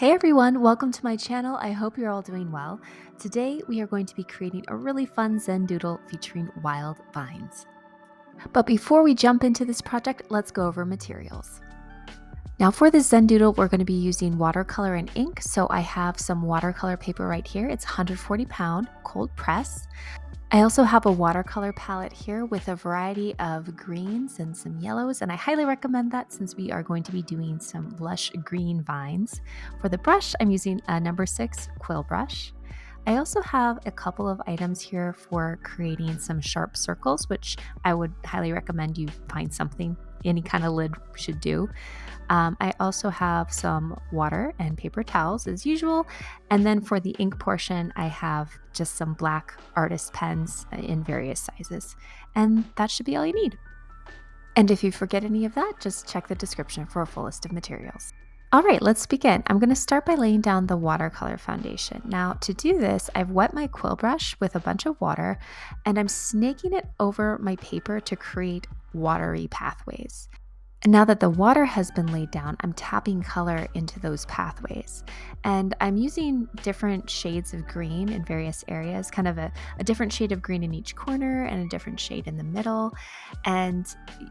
Hey everyone, welcome to my channel. I hope you're all doing well. Today we are going to be creating a really fun Zen doodle featuring wild vines. But before we jump into this project, let's go over materials. Now for this Zen doodle, we're going to be using watercolor and ink. So I have some watercolor paper right here. It's 140 pound cold press. I also have a watercolor palette here with a variety of greens and some yellows, and I highly recommend that since we are going to be doing some lush green vines. For the brush, I'm using a number 6 quill brush. I also have a couple of items here for creating some sharp circles, which I would highly recommend you find something, any kind of lid should do. I also have some water and paper towels as usual. And then for the ink portion, I have just some black artist pens in various sizes. And that should be all you need. And if you forget any of that, just check the description for a full list of materials. All right, let's begin. I'm going to start by laying down the watercolor foundation. Now to do this, I've wet my quill brush with a bunch of water and I'm snaking it over my paper to create watery pathways. And now that the water has been laid down, I'm tapping color into those pathways. And I'm using different shades of green in various areas, kind of a different shade of green in each corner and a different shade in the middle. And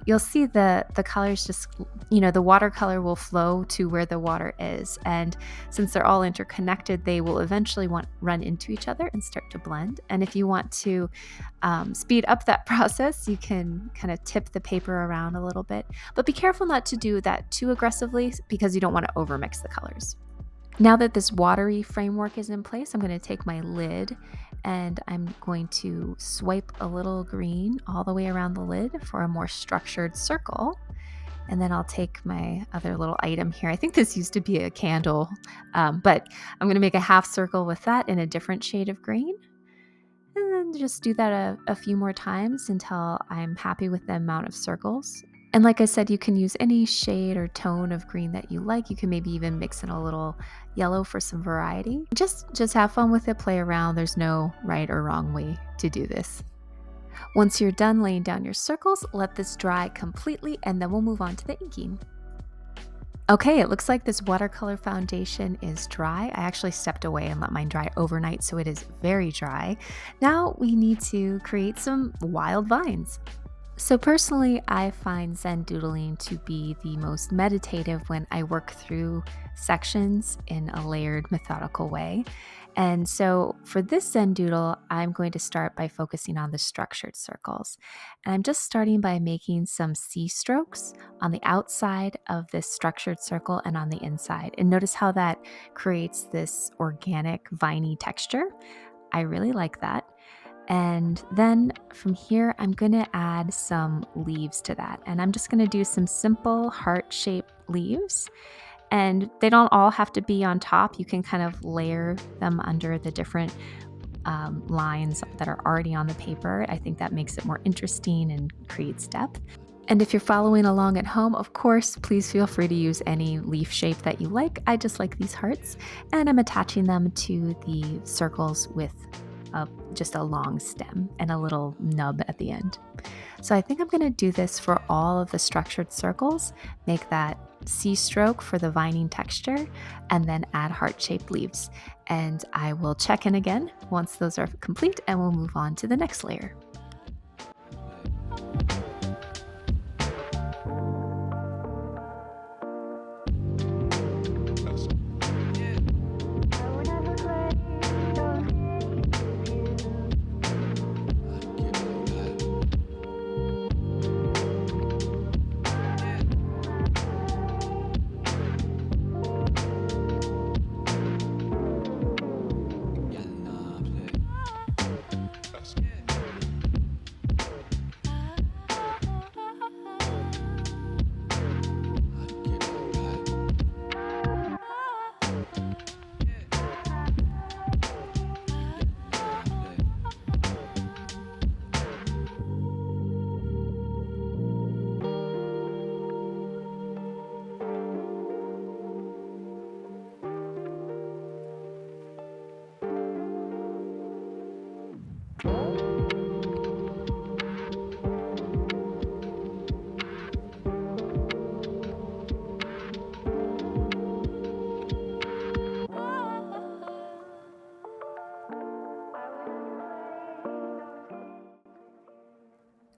you'll see the colors just, the watercolor will flow to where the water is. And since they're all interconnected, they will eventually run into each other and start to blend. And if you want to speed up that process, you can kind of tip the paper around a little bit. But be careful not to do that too aggressively because you don't want to overmix the colors. Now that this watery framework is in place, I'm going to take my lid and I'm going to swipe a little green all the way around the lid for a more structured circle. And then I'll take my other little item here. I think this used to be a candle, but I'm going to make a half circle with that in a different shade of green. And then just do that a few more times until I'm happy with the amount of circles. And like I said, you can use any shade or tone of green that you like. You can maybe even mix in a little yellow for some variety. Just have fun with it, play around. There's no right or wrong way to do this. Once you're done laying down your circles, let this dry completely and then we'll move on to the inking. Okay, it looks like this watercolor foundation is dry. I actually stepped away and let mine dry overnight, so it is very dry. Now we need to create some wild vines. So personally, I find Zen doodling to be the most meditative when I work through sections in a layered, methodical way. And so for this Zen doodle, I'm going to start by focusing on the structured circles. And I'm just starting by making some C strokes on the outside of this structured circle and on the inside. And notice how that creates this organic, viney texture. I really like that. And then from here, I'm going to add some leaves to that. And I'm just going to do some simple heart-shaped leaves. And they don't all have to be on top. You can kind of layer them under the different lines that are already on the paper. I think that makes it more interesting and creates depth. And if you're following along at home, of course, please feel free to use any leaf shape that you like. I just like these hearts. And I'm attaching them to the circles with just a long stem and a little nub at the end. So I think I'm going to do this for all of the structured circles, make that C stroke for the vining texture, and then add heart-shaped leaves. And I will check in again once those are complete and we'll move on to the next layer.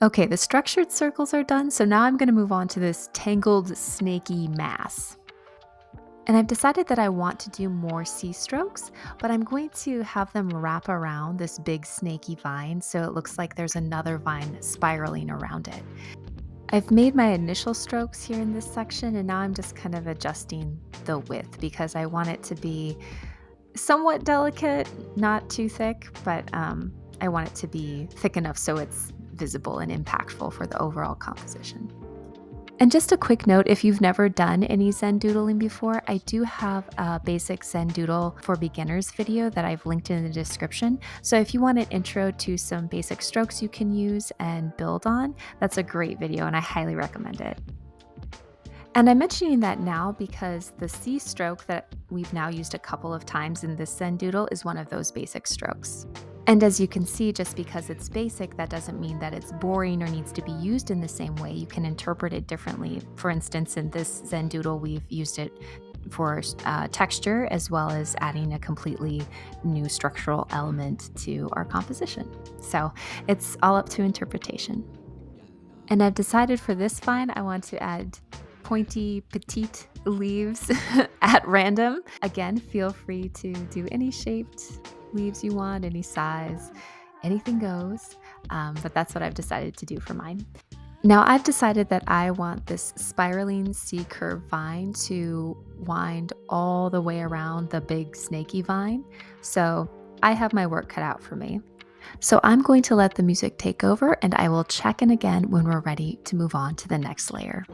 Okay, the structured circles are done, so now I'm going to move on to this tangled, snaky mass. And I've decided that I want to do more C strokes, but I'm going to have them wrap around this big snaky vine so it looks like there's another vine spiraling around it. I've made my initial strokes here in this section, and now I'm just kind of adjusting the width because I want it to be somewhat delicate, not too thick, but I want it to be thick enough so it's visible and impactful for the overall composition. And just a quick note, if you've never done any Zen doodling before, I do have a basic Zen doodle for beginners video that I've linked in the description. So if you want an intro to some basic strokes you can use and build on, that's a great video and I highly recommend it. And I'm mentioning that now because the C stroke that we've now used a couple of times in this Zen doodle is one of those basic strokes. And as you can see, just because it's basic, that doesn't mean that it's boring or needs to be used in the same way. You can interpret it differently. For instance, in this Zen doodle, we've used it for texture as well as adding a completely new structural element to our composition. So it's all up to interpretation. And I've decided for this vine, I want to add pointy, petite leaves at random. Again, feel free to do any shaped leaves you want, any size, anything goes. But that's what I've decided to do for mine. Now I've decided that I want this spiraling C-curve vine to wind all the way around the big snaky vine. So I have my work cut out for me. So I'm going to let the music take over and I will check in again when we're ready to move on to the next layer.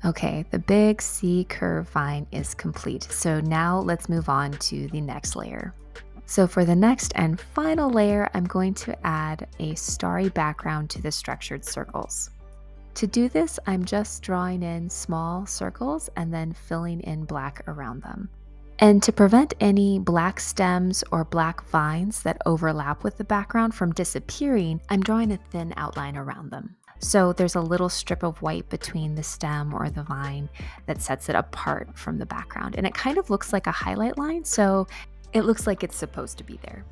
Okay, the big C curve vine is complete. So now let's move on to the next layer. So for the next and final layer, I'm going to add a starry background to the structured circles. To do this, I'm just drawing in small circles and then filling in black around them. And to prevent any black stems or black vines that overlap with the background from disappearing, I'm drawing a thin outline around them. So there's a little strip of white between the stem or the vine that sets it apart from the background. And it kind of looks like a highlight line, so it looks like it's supposed to be there.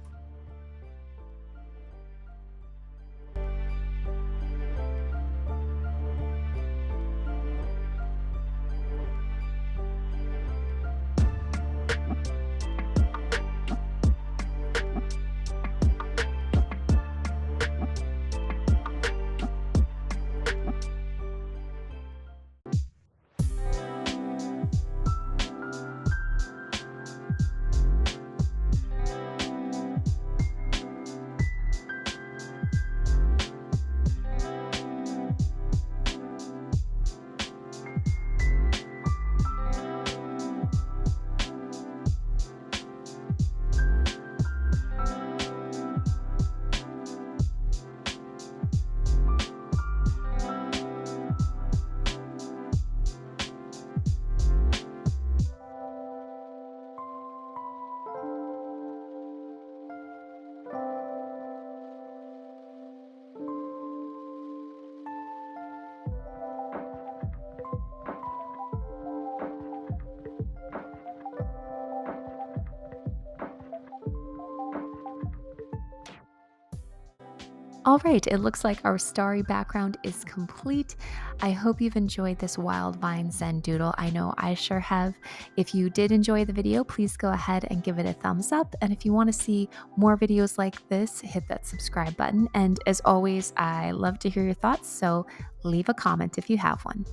All right, it looks like our starry background is complete. I hope you've enjoyed this Wild Vine Zen doodle. I know I sure have. If you did enjoy the video, please go ahead and give it a thumbs up. And if you want to see more videos like this, hit that subscribe button. And as always, I love to hear your thoughts, so leave a comment if you have one.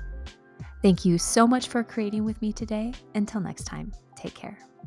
Thank you so much for creating with me today. Until next time, take care.